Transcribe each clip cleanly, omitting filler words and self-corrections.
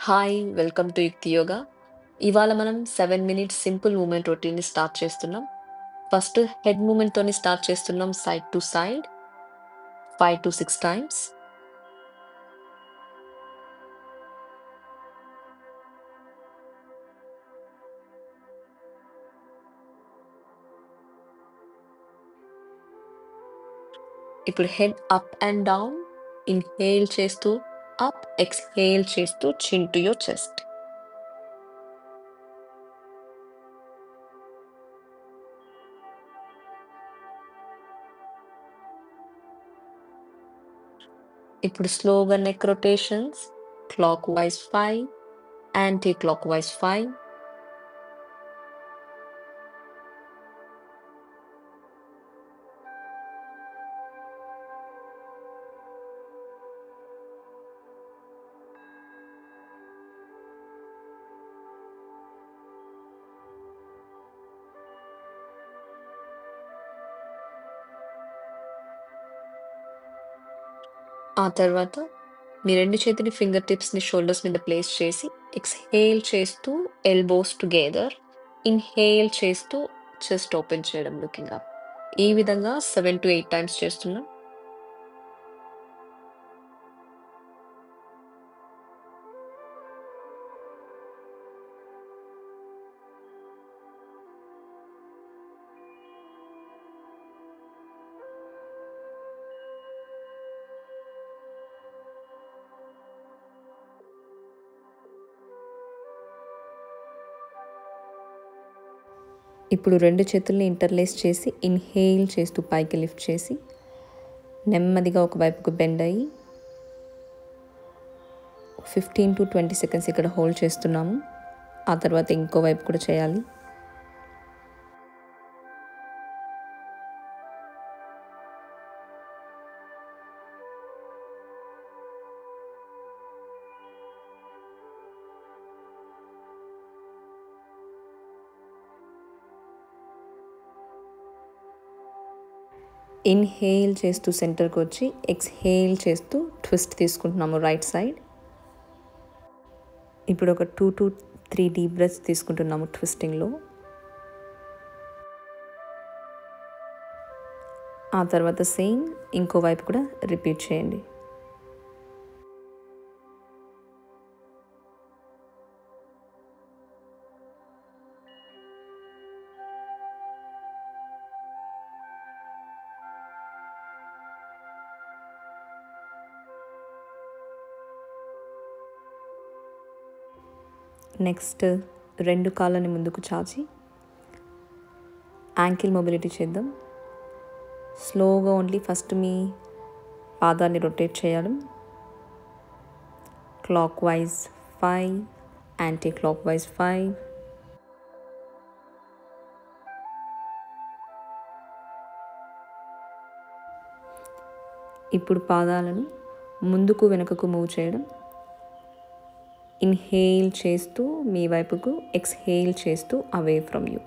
Hi! Welcome to యుక్తి యోగా. ఇవాళ మనం 7 మినిట్స్ సింపుల్ మూవ్‌మెంట్ రొటీన్‌ని స్టార్ట్ చేస్తున్నాం. ఫస్ట్ హెడ్ మూవ్‌మెంట్‌తోని స్టార్ట్ చేస్తున్నాం సైడ్ టు సైడ్ 5-6 టైమ్స్. ఇప్పుడు head up and down. Inhale చేస్తూ అప్, ఎక్స్‌హేల్ చేస్తూ చిన్ టు యువర్ చెస్ట్. ఇప్పుడు స్లోగా neck rotations. Clockwise 5, anti clockwise 5. ఆ తర్వాత మీ 2 చేతులు ఫింగర్ టిప్స్‌ని షోల్డర్స్ మీద ప్లేస్ చేసి, ఎక్స్‌హేల్ చేస్తూ ఎల్బోస్ టుగెదర్. ఇన్‌హేల్ చేస్తూ చెస్ట్ ఓపెన్ చేయడం లుకింగ్ అప్. ఈ విధంగా 7-8 టైమ్స్ చేస్తున్నాం. ఇప్పుడు 2 చేతుల్ని ఇంటర్లేస్ చేసి, ఇన్‌హేల్ చేస్తూ పైకి లిఫ్ట్ చేసి, నెమ్మదిగా ఒక వైపుకు బెండ్ అయ్యి 15-20 సెకండ్స్ ఇక్కడ హోల్డ్ చేస్తున్నాము. ఆ తర్వాత ఇంకో వైపు కూడా చేయాలి. ఇన్‌హేల్ చేస్తూ సెంటర్‌కి వచ్చి, ఎక్స్‌హేల్ చేస్తూ ట్విస్ట్ తీసుకుంటున్నాము రైట్ సైడ్. ఇప్పుడు ఒక 2-3 డీప్ బ్రెత్స్ తీసుకుంటున్నాము ట్విస్టింగ్‌లో. ఆ తర్వాత సేమ్ ఇంకో వైపు కూడా రిపీట్ చేయండి. నెక్స్ట్ 2 కాళ్ళని ముందుకు చాచి యాంకిల్ మొబిలిటీ చేద్దాం. స్లోగా ఓన్లీ ఫస్ట్ మీ పాదాన్ని రొటేట్ చేయడం. Clock wise 5, anti clock wise 5. ఇప్పుడు పాదాలను ముందుకు వెనుకకు మూవ్ చేయడం. ఇన్‌హేల్ చేస్తూ మీ వైపుకు, ఎక్స్‌హేల్ చేస్తూ అవే ఫ్రమ్ యూ.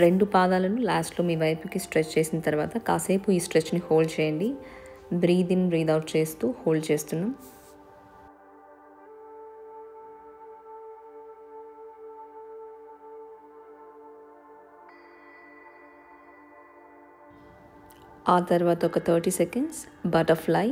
రెండు పాదాలను లాస్ట్‌లో మీ వైపుకి స్ట్రెచ్ చేసిన తర్వాత కాసేపు ఈ స్ట్రెచ్‌ని హోల్డ్ చేయండి. బ్రీద్ ఇన్, బ్రీద్ అవుట్ చేస్తూ హోల్డ్ చేస్తున్నాం. ఆ తర్వాత ఒక 30 సెకండ్స్ బటర్‌ఫ్లై.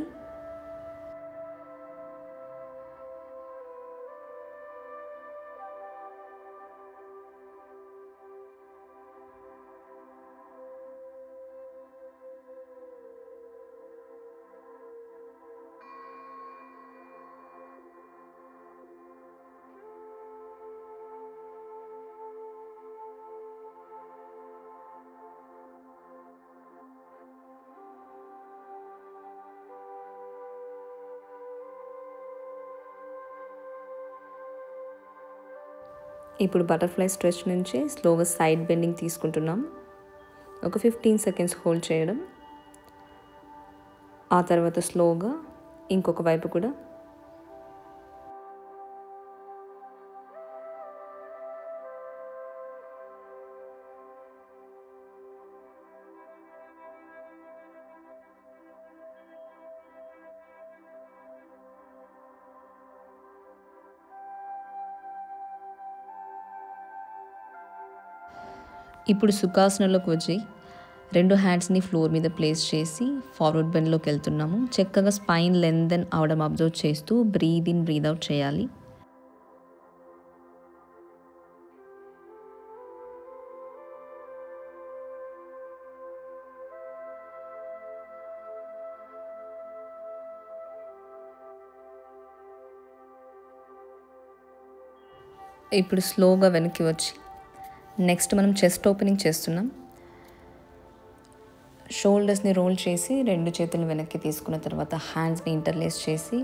ఇప్పుడు బటర్‌ఫ్లై స్ట్రెచ్ నుంచి స్లోగా సైడ్ బెండింగ్ తీసుకుంటున్నాం. ఒక 15 సెకండ్స్ హోల్డ్ చేయడం. ఆ తర్వాత స్లోగా ఇంకొక వైపు కూడా. ఇప్పుడు సుఖాసనంలోకి వచ్చి 2 హ్యాండ్స్‌ని ఫ్లోర్ మీద ప్లేస్ చేసి ఫార్వర్డ్ బెండ్‌లోకి వెళ్తున్నాము. చక్కగా స్పైన్ లెంథెన్ అవ్వడం అబ్జర్వ్ చేస్తూ బ్రీత్ ఇన్, బ్రీత్ అవుట్ చేయాలి. ఇప్పుడు స్లోగా వెనక్కి వచ్చి నెక్స్ట్ మనం చెస్ట్ ఓపెనింగ్ చేస్తున్నాం. షోల్డర్స్ని రోల్ చేసి 2 చేతులు వెనక్కి తీసుకున్న తర్వాత హ్యాండ్స్ని ఇంటర్లేస్ చేసి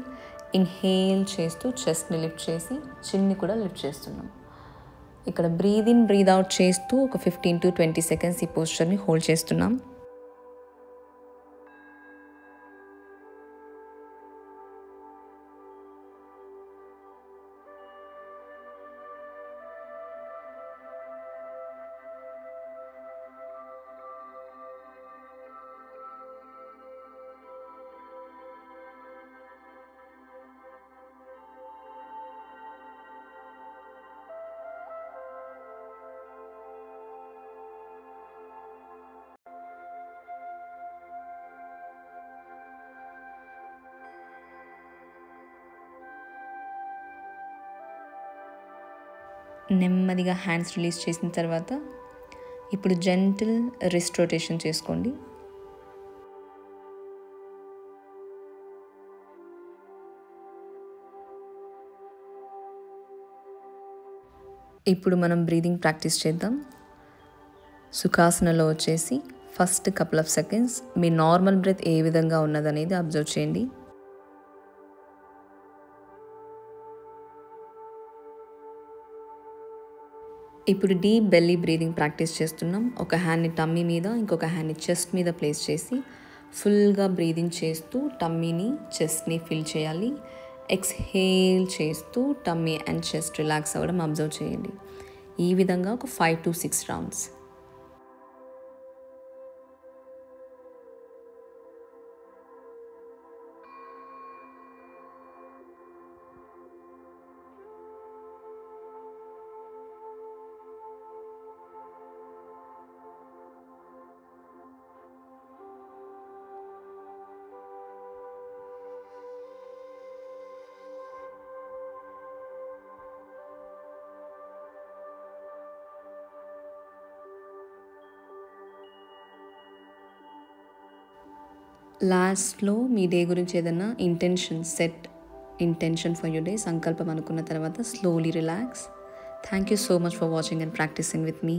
ఇన్హేల్ చేస్తూ చెస్ట్ని లిఫ్ట్ చేసి చిన్ని కూడా లిఫ్ట్ చేస్తున్నాం. ఇక్కడ బ్రీత్ ఇన్, బ్రీత్ అవుట్ చేస్తూ ఒక 15 to 20 సెకండ్స్ ఈ పోస్చర్ని హోల్డ్ చేస్తున్నాం. నెమ్మదిగా హ్యాండ్స్ రిలీజ్ చేసిన తర్వాత ఇప్పుడు జెంటిల్ రిస్ట్ రొటేషన్ చేసుకోండి. ఇప్పుడు మనం బ్రీదింగ్ ప్రాక్టీస్ చేద్దాం. సుఖాసనలో వచ్చేసి ఫస్ట్ కపుల్ ఆఫ్ సెకండ్స్ మీ నార్మల్ బ్రెత్ ఏ విధంగా ఉన్నదనేది అబ్జర్వ్ చేయండి. ఇప్పుడు డీప్ బెల్లీ బ్రీదింగ్ ప్రాక్టీస్ చేస్తున్నాం. ఒక హ్యాండ్ని టమ్మీ మీద, ఇంకొక హ్యాండ్ని చెస్ట్ మీద ప్లేస్ చేసి ఫుల్గా బ్రీదింగ్ చేస్తూ టమ్మీని, చెస్ట్ని ఫిల్ చేయాలి. ఎక్స్హేల్ చేస్తూ టమ్మీ అండ్ చెస్ట్ రిలాక్స్ అవ్వడం అబ్జర్వ్ చేయండి. ఈ విధంగా ఒక 5 to 6 రౌండ్స్. లాస్ట్లో మీ డే గురించి ఏదైనా ఇంటెన్షన్ ఫర్ యూర్ డే సంకల్పం అనుకున్న తర్వాత slowly relax. Thank you so much for watching and practising with me.